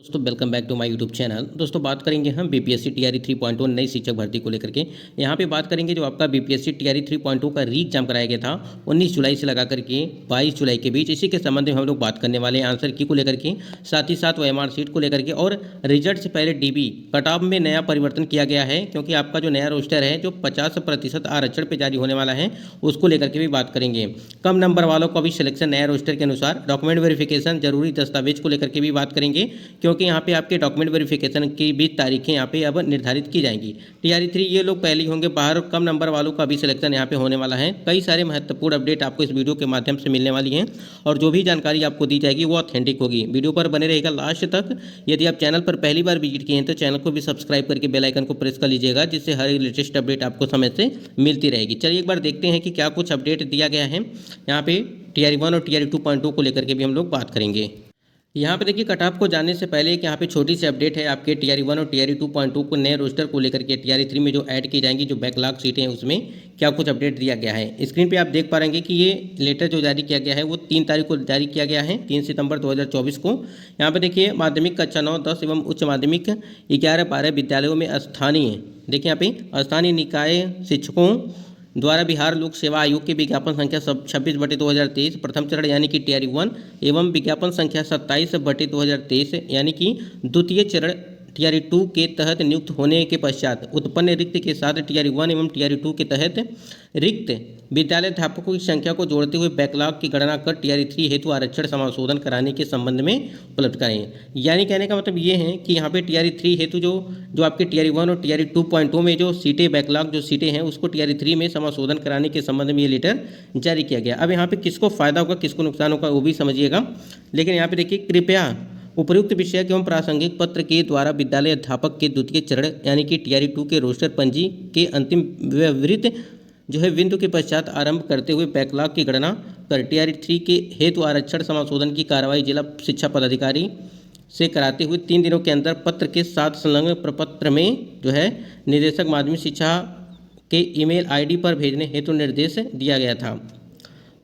दोस्तों welcome back to my YouTube channel. दोस्तों बात करेंगे हम बीपीएससी टीआरई 3.0 नई शिक्षक भर्ती को लेकर के। यहाँ पे बात करेंगे जो आपका बीपीएससी टीआरई 3.0 का री एग्जाम कराया गया था 19 जुलाई से लगा करके 22 जुलाई के बीच, इसी के संबंध में हम लोग बात करने वाले हैं आंसर की को लेकर के, साथ ही साथ OMR शीट को लेकर के। और रिजल्ट से पहले डीबी कट ऑफ में नया परिवर्तन किया गया है, क्योंकि आपका जो नया रोस्टर है जो 50% आरक्षण पर जारी होने वाला है उसको लेकर के भी बात करेंगे। कम नंबर वालों को भी सिलेक्शन नया रोस्टर के अनुसार, डॉक्यूमेंट वेरिफिकेशन जरूरी दस्तावेज को लेकर के भी बात करेंगे, क्योंकि यहाँ पे आपके डॉक्यूमेंट वेरिफिकेशन की भी तारीखें यहाँ पे अब निर्धारित की जाएंगी। टीआरई 3 ये लोग पहले ही होंगे बाहर, कम नंबर वालों का भी सिलेक्शन यहाँ पे होने वाला है। कई सारे महत्वपूर्ण अपडेट आपको इस वीडियो के माध्यम से मिलने वाली हैं, और जो भी जानकारी आपको दी जाएगी वो ऑथेंटिक होगी। वीडियो पर बने रहेगा लास्ट तक। यदि आप चैनल पर पहली बार विजिट किए हैं तो चैनल को भी सब्सक्राइब करके बेल आइकन को प्रेस कर लीजिएगा, जिससे हर लेटेस्ट अपडेट आपको समय से मिलती रहेगी। चलिए एक बार देखते हैं कि क्या कुछ अपडेट दिया गया है। यहाँ पे टीआरई 1 और टीआरई 2.2 को लेकर के भी हम लोग बात करेंगे। यहाँ पे देखिए कट ऑफ को जानने से पहले एक यहाँ पे छोटी सी अपडेट है आपके टीआरई 1 और टीआरई 2.2 को नए रोस्टर को लेकर के टीआरई 3 में जो ऐड की जाएंगी, जो बैकलॉग सीटें हैं उसमें क्या कुछ अपडेट दिया गया है। स्क्रीन पे आप देख पा रहेंगे कि ये लेटर जो जारी किया गया है वो 3 तारीख को जारी किया गया है, 3 सितंबर 2024 को। यहाँ पे देखिए माध्यमिक कक्षा 9, 10 एवं उच्च माध्यमिक 11-12 विद्यालयों में स्थानीय, देखिए यहाँ पे स्थानीय निकाय शिक्षकों द्वारा बिहार लोक सेवा आयोग के विज्ञापन संख्या 26/2023 प्रथम चरण यानी कि टीआरई 1 एवं विज्ञापन संख्या 27/2023 यानी कि द्वितीय चरण टीआरई 2 के तहत नियुक्त होने के पश्चात उत्पन्न रिक्त के साथ टीआरई 1 एवं टीआरई 2 के तहत रिक्त विद्यालय अध्यापकों की संख्या को जोड़ते हुए बैकलॉग की गणना कर टीआरई 3 हेतु आरक्षण समाशोधन कराने के संबंध में उपलब्ध करें। यानी कहने का मतलब ये है कि यहाँ पे टीआरई 3 हेतु जो आपके टीआरई 1 और टीआरई 2.2 में जो सीटें बैकलॉग जो सीटें हैं उसको टीआरई 3 में समाशोधन कराने के संबंध में ये लेटर जारी किया गया। अब यहाँ पे किसको फायदा होगा किसको नुकसान होगा वो भी समझिएगा। लेकिन यहाँ पे देखिए कृपया उपयुक्त विषय एवं प्रासंगिक पत्र के द्वारा विद्यालय अध्यापक के द्वितीय चरण यानी कि टीआरई 2 के रोस्टर पंजी के अंतिम विवृत जो है बिंदु के पश्चात आरंभ करते हुए बैकलॉग की गणना कर टीआरई 3 के हेतु आरक्षण समाशोधन की कार्रवाई जिला शिक्षा पदाधिकारी से कराते हुए 3 दिनों के अंदर पत्र के साथ संलग्न प्रपत्र में जो है निदेशक माध्यमिक शिक्षा के ईमेल आईडी पर भेजने हेतु निर्देश दिया गया था।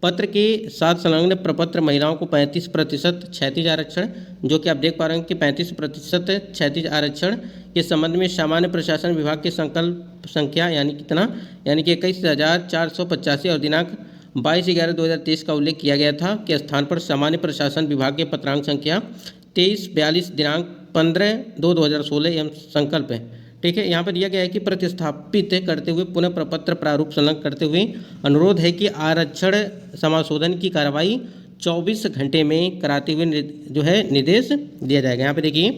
पत्र के साथ संलग्न प्रपत्र महिलाओं को 35% क्षैतिज आरक्षण, जो कि आप देख पा रहे हैं कि 35% क्षैतिज आरक्षण के संबंध में सामान्य प्रशासन विभाग के संकल्प संख्या यानी कितना यानी कि 21,485 और दिनांक 22/11/2023 का उल्लेख किया गया था के स्थान पर सामान्य प्रशासन विभाग के पत्रांक संख्या 2342 दिनांक 15/2/2016 एवं संकल्प है। ठीक है, यहाँ पर दिया गया है कि प्रतिस्थापित करते हुए पुनः प्रपत्र प्रारूप संलग्न करते हुए अनुरोध है कि आरक्षण समाशोधन की कार्रवाई 24 घंटे में कराते हुए जो है निर्देश दिया जाएगा। यहाँ पे देखिए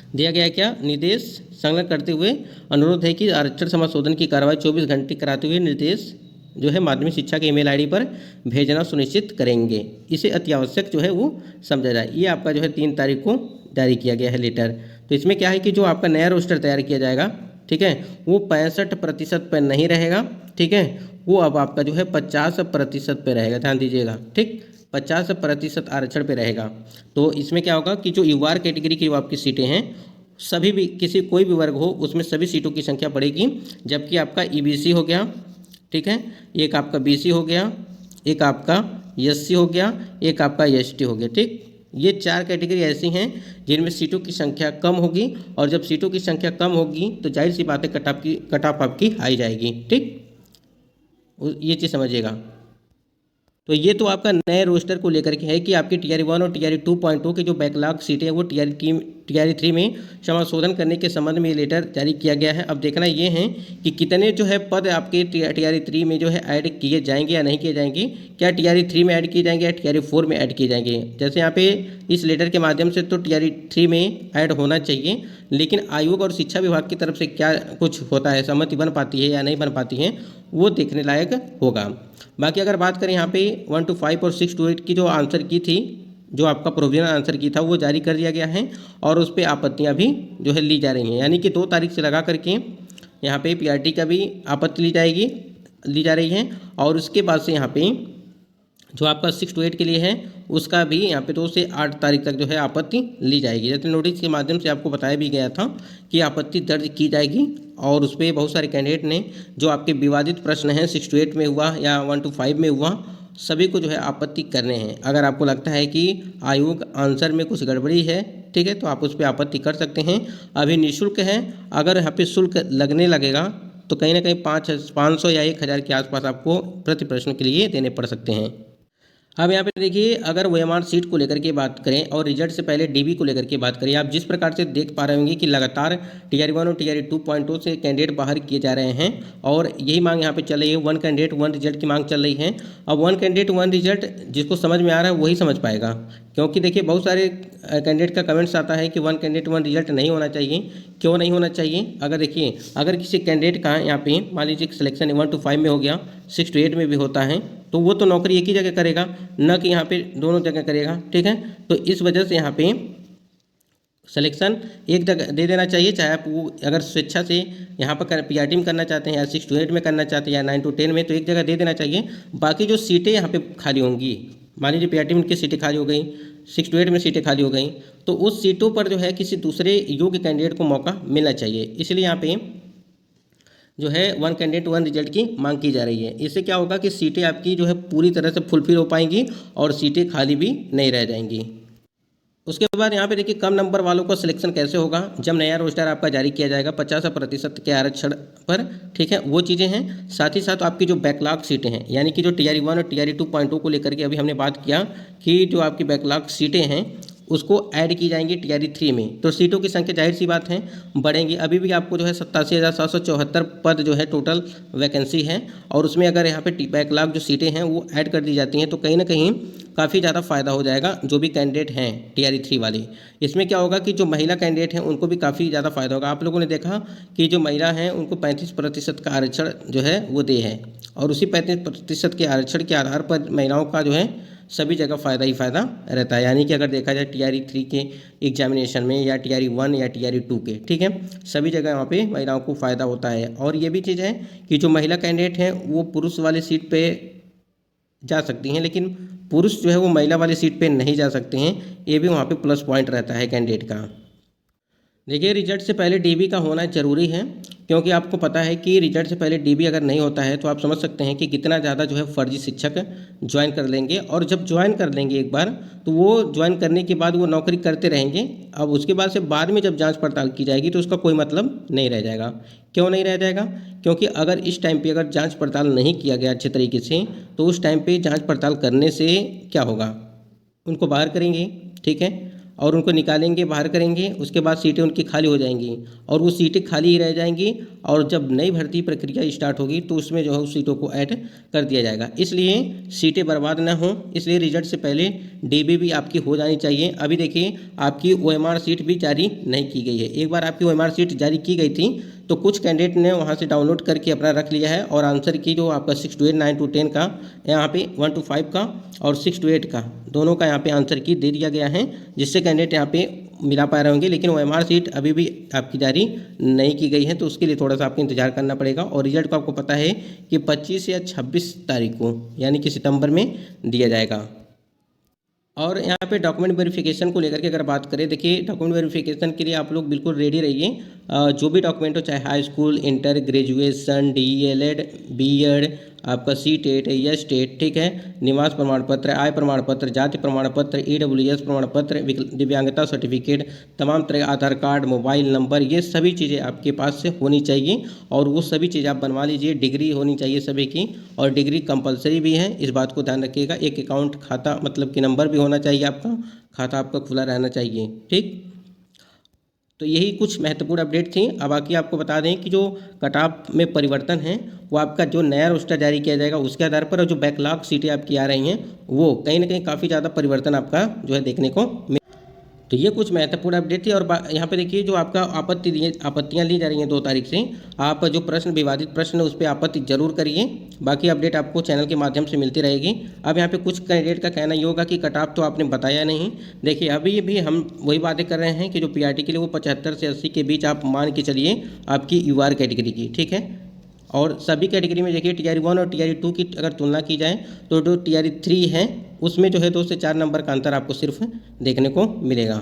दिया गया है क्या, निर्देश संलग्न करते हुए अनुरोध है कि आरक्षण समाशोधन की कार्रवाई 24 घंटे कराते हुए निर्देश जो है माध्यमिक शिक्षा के ईमेल आईडी पर भेजना सुनिश्चित करेंगे। इसे अति आवश्यक जो है वो समझा जाए। ये आपका जो है 3 तारीख को जारी किया गया है लेटर। तो इसमें क्या है कि जो आपका नया रोस्टर तैयार किया जाएगा, ठीक है, वो 65% पर नहीं रहेगा, ठीक है, वो अब आपका जो है 50% पे रहेगा। ध्यान दीजिएगा, ठीक, 50% आरक्षण पे रहेगा। तो इसमें क्या होगा कि जो यूआर कैटेगरी की जो आपकी सीटें हैं सभी भी किसी कोई भी वर्ग हो उसमें सभी सीटों की संख्या बढ़ेगी, जबकि आपका ईबीसी हो गया, ठीक है, एक आपका बीसी हो गया, एक आपका एससी हो गया, एक आपका एसटी हो गया। ठीक, ये 4 कैटेगरी ऐसी हैं जिनमें सीटों की संख्या कम होगी, और जब सीटों की संख्या कम होगी तो जाहिर सी बात है कट ऑफ आपकी हाई जाएगी। ठीक, ये चीज़ समझिएगा। तो ये तो आपका नए रोस्टर को लेकर के है कि आपकी टीआरई 1 और टीआरई 2.2 के जो बैकलॉग सीटें हैं वो टीआरई 3 में समाशोधन करने के संबंध में ये लेटर जारी किया गया है। अब देखना ये है कि कितने जो है पद आपके टीआरई 3 में जो है ऐड किए जाएंगे या नहीं किए जाएंगे। क्या टीआरई 3 में ऐड किए जाएंगे या टीआरई 4 में ऐड किए जाएंगे। जैसे यहाँ पे इस लेटर के माध्यम से तो टीआरई 3 में ऐड होना चाहिए, लेकिन आयोग और शिक्षा विभाग की तरफ से क्या कुछ होता है, सहमति बन पाती है या नहीं बन पाती है, वो देखने लायक होगा। बाकी अगर बात करें यहाँ पे 1 to 5 और 6 to 8 की जो आंसर की थी, जो आपका प्रोविजनल आंसर की था वो जारी कर दिया गया है, और उस पर आपत्तियाँ भी जो है ली जा रही हैं। यानी कि 2 तारीख से लगा करके यहाँ पे पीआरटी का भी आपत्ति ली जा रही है, और उसके बाद से यहाँ पे जो आपका 6 to 8 के लिए है उसका भी यहाँ पे 2 से 8 तारीख तक जो है आपत्ति ली जाएगी। जैसे नोटिस के माध्यम से आपको बताया भी गया था कि आपत्ति दर्ज की जाएगी, और उस पर बहुत सारे कैंडिडेट ने जो आपके विवादित प्रश्न हैं 6 to 8 में हुआ या 1 to 5 में हुआ, सभी को जो है आपत्ति करने हैं। अगर आपको लगता है कि आयोग आंसर में कुछ गड़बड़ी है, ठीक है, तो आप उस पर आपत्ति कर सकते हैं। अभी निःशुल्क है, अगर यहाँ पे शुल्क लगने लगेगा तो कहीं ना कहीं 500 या 1000 के आसपास आपको प्रति प्रश्न के लिए देने पड़ सकते हैं। अब यहाँ पे देखिए, अगर OMR सीट को लेकर के बात करें और रिजल्ट से पहले DB को लेकर के बात करें, आप जिस प्रकार से देख पा रहे होंगे कि लगातार Tier 1 और Tier 2.0 से कैंडिडेट बाहर किए जा रहे हैं और यही मांग यहाँ पे चल रही है। 1 कैंडिडेट 1 रिजल्ट की मांग चल रही है। अब 1 कैंडिडेट 1 रिजल्ट जिसको समझ में आ रहा है वही समझ पाएगा, क्योंकि देखिए बहुत सारे कैंडिडेट का कमेंट्स आता है कि 1 कैंडिडेट 1 रिजल्ट नहीं होना चाहिए। क्यों नहीं होना चाहिए? अगर देखिए, अगर किसी कैंडिडेट का यहाँ पे मान लीजिए सिलेक्शन 1 to 5 में हो गया, 6 to 8 में भी होता है, तो वो तो नौकरी एक ही जगह करेगा, न कि यहाँ पे दोनों जगह करेगा, ठीक है। तो इस वजह से यहाँ पे सिलेक्शन एक जगह दे देना चाहिए, चाहे आप वो अगर स्वेच्छा से यहाँ पर PRT में करना चाहते हैं या 6 to 8 में करना चाहते हैं या 9 to 10 में, तो एक जगह दे देना चाहिए। बाकी जो सीटें यहाँ पे खाली होंगी, मान लीजिए PRT में की सीटें खाली हो गई, 6 to 8 में सीटें खाली हो गई, तो उस सीटों पर जो है किसी दूसरे योग्य कैंडिडेट को मौका मिलना चाहिए। इसलिए यहाँ पे जो है 1 कैंडिडेट 1 रिजल्ट की मांग की जा रही है। इससे क्या होगा कि सीटें आपकी जो है पूरी तरह से फुलफिल हो पाएंगी और सीटें खाली भी नहीं रह जाएंगी। उसके बाद यहाँ पे देखिए, कम नंबर वालों का सिलेक्शन कैसे होगा? जब नया रोस्टर आपका जारी किया जाएगा 50% के आरक्षण पर, ठीक है, वो चीज़ें हैं। साथ ही साथ आपकी जो बैकलॉग सीटें हैं, यानी कि जो Tier 1 और Tier 2.0 को लेकर के अभी हमने बात किया कि जो आपकी बैकलॉग सीटें हैं उसको ऐड की जाएंगी Tier 3 में, तो सीटों की संख्या जाहिर सी बात है बढ़ेंगी। अभी भी आपको जो है 87,774 पद जो है टोटल वैकेंसी है, और उसमें अगर यहाँ पे बैकलॉग जो सीटें हैं वो ऐड कर दी जाती हैं तो कहीं ना कहीं काफ़ी ज़्यादा फायदा हो जाएगा जो भी कैंडिडेट हैं Tier 3 वाले। इसमें क्या होगा कि जो महिला कैंडिडेट हैं उनको भी काफ़ी ज़्यादा फायदा होगा। आप लोगों ने देखा कि जो महिला हैं उनको 35% का आरक्षण जो है वो दे है, और उसी 35% के आरक्षण के आधार पर महिलाओं का जो है सभी जगह फ़ायदा ही फ़ायदा रहता है। यानी कि अगर देखा जाए Tier 3 के एग्जामिनेशन में या Tier 1 या Tier 2 के, ठीक है, सभी जगह यहाँ पे महिलाओं को फ़ायदा होता है। और ये भी चीज़ है कि जो महिला कैंडिडेट हैं वो पुरुष वाली सीट पे जा सकती हैं, लेकिन पुरुष जो है वो महिला वाली सीट पे नहीं जा सकते हैं। ये भी वहाँ पे प्लस पॉइंट रहता है कैंडिडेट का। देखिए, रिजल्ट से पहले DB का होना ज़रूरी है, क्योंकि आपको पता है कि रिजल्ट से पहले DB अगर नहीं होता है तो आप समझ सकते हैं कि कितना ज़्यादा जो है फर्जी शिक्षक ज्वाइन कर लेंगे। और जब ज्वाइन कर लेंगे एक बार, तो वो ज्वाइन करने के बाद वो नौकरी करते रहेंगे। अब उसके बाद में जब जांच पड़ताल की जाएगी तो उसका कोई मतलब नहीं रह जाएगा। क्यों नहीं रह जाएगा? क्योंकि अगर इस टाइम पे अगर जांच पड़ताल नहीं किया गया अच्छे तरीके से, तो उस टाइम पे जांच पड़ताल करने से क्या होगा, उनको बाहर करेंगे, ठीक है, और उनको निकालेंगे, बाहर करेंगे। उसके बाद सीटें उनकी खाली हो जाएंगी और वो सीटें खाली ही रह जाएंगी, और जब नई भर्ती प्रक्रिया स्टार्ट होगी तो उसमें जो है उस सीटों को ऐड कर दिया जाएगा। इसलिए सीटें बर्बाद ना हों, इसलिए रिजल्ट से पहले DB भी आपकी हो जानी चाहिए। अभी देखिए, आपकी OMR सीट भी जारी नहीं की गई है। एक बार आपकी OMR सीट जारी की गई थी तो कुछ कैंडिडेट ने वहाँ से डाउनलोड करके अपना रख लिया है, और आंसर की जो आपका 6 to 8, 9 to 10 का, यहाँ पे 1 to 5 का और 6 to 8 का दोनों का यहाँ पे आंसर की दे दिया गया है, जिससे कैंडिडेट यहाँ पे मिला पा रहे होंगे। लेकिन OMR सीट अभी भी आपकी जारी नहीं की गई है, तो उसके लिए थोड़ा सा आपको इंतजार करना पड़ेगा। और रिजल्ट को आपको पता है कि 25 या 26 तारीख को, यानी कि सितंबर में दिया जाएगा। और यहाँ पे डॉक्यूमेंट वेरिफिकेशन को लेकर के अगर बात करें, देखिए डॉक्यूमेंट वेरिफिकेशन के लिए आप लोग बिल्कुल रेडी रहिए। जो भी डॉक्यूमेंट हो, चाहे high school, inter, graduation, DELED, B.Ed, आपका C.TET, YES-TET, ठीक है, निवास प्रमाण पत्र, आय प्रमाण पत्र, जाति प्रमाण पत्र, EWS प्रमाण पत्र, दिव्यांगता सर्टिफिकेट, तमाम तरह आधार कार्ड, मोबाइल नंबर, ये सभी चीज़ें आपके पास से होनी चाहिए, और वो सभी चीज़ें आप बनवा लीजिए। डिग्री होनी चाहिए सभी की, और डिग्री कंपलसरी भी है, इस बात को ध्यान रखिएगा। एक अकाउंट खाता मतलब कि नंबर भी होना चाहिए, आपका खाता आपका खुला रहना चाहिए, ठीक। तो यही कुछ महत्वपूर्ण अपडेट थी। अब बाकी आपको बता दें कि जो कट ऑफ में परिवर्तन है वो आपका जो नया रोस्टर जारी किया जाएगा उसके आधार पर, और जो बैकलॉग सीटें आपकी आ रही हैं वो कहीं ना कहीं काफ़ी ज़्यादा परिवर्तन आपका जो है देखने को मिल। तो ये कुछ महत्वपूर्ण अपडेट थी। और यहाँ पे देखिए, जो आपका आपत्तियाँ ली जा रही हैं 2 तारीख से, आप जो प्रश्न विवादित प्रश्न है उस पर आपत्ति जरूर करिए। बाकी अपडेट आपको चैनल के माध्यम से मिलती रहेगी। अब यहाँ पे कुछ कैंडिडेट का कहना ये होगा कि कट ऑफ तो आपने बताया नहीं। देखिए, अभी भी हम वही बातें कर रहे हैं कि जो PRT के लिए वो 75 से 80 के बीच आप मान के चलिए आपकी UR कैटेगरी की, ठीक है। और सभी कैटेगरी में देखिए Tier 1 और Tier 2 की अगर तुलना की जाए तो जो Tier 3 है उसमें जो है 2 से 4 नंबर का अंतर आपको सिर्फ देखने को मिलेगा।